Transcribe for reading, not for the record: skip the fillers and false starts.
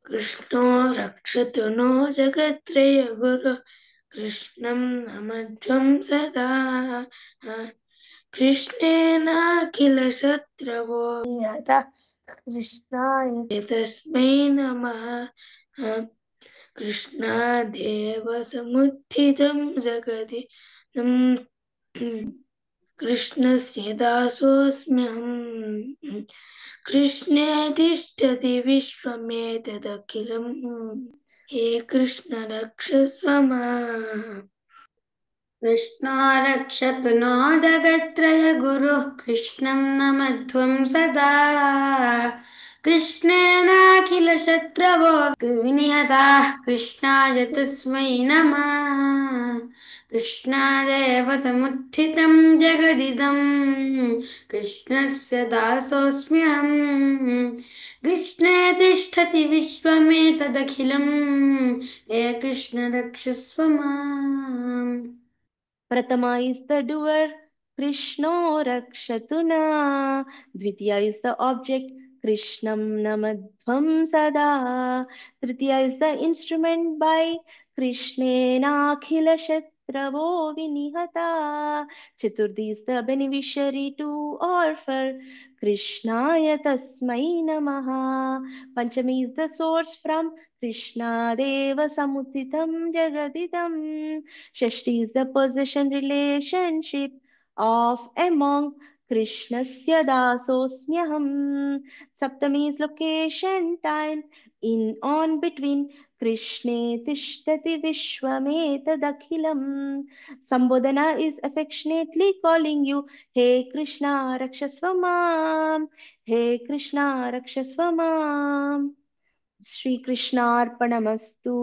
कृष्णो रक्षतु नो जगत्त्रयगुरु कृष्णं नमध्वं सदा कृष्णेनाखिलशत्रवो यतः कृष्णाय तस्मै नमः कृष्णादेव समुत्थितं जगति कृष्णस्य दासोऽस्म्यहम् कृष्णे तिष्ठति विश्वमेतदखिलम् हे कृष्ण रक्षस्व माम् कृष्णो रक्षतु नो जगत्त्रय गुरुः कृष्णं नमध्वं सदा कृष्णेनाखिलशत्रवो विनिहताः कृष्णाय तस्मै नमः कृष्णादेव समुत्थितं जगदिदं कृष्णस्य दासोऽस्म्यहम् कृष्णे तिष्ठति विश्वमेतदखिलं हे कृष्ण रक्षस्व माम् Pratama is the doer, Krishno Rakshatuna. Dvitiya is the object, Krishnam Namadvam Sada. Tritiya is the instrument by Krishnena Akhila Shatravo Vinihata. Chaturthi is the beneficiary to offer Krishnaya Tasmai Namaha. Panchami is the source from Krishna Deva Samutitam Jagadidam. Shashti is the possession relationship of among Krishnasya dasosmyaham. Saptami is location time in on between Krishne tishtati vishwametadakhilam. Sambodhana is affectionately calling you, Hey Krishna Rakshasvamam, Hey Krishna Rakshasvamam. Shri Krishna Arpanamastu.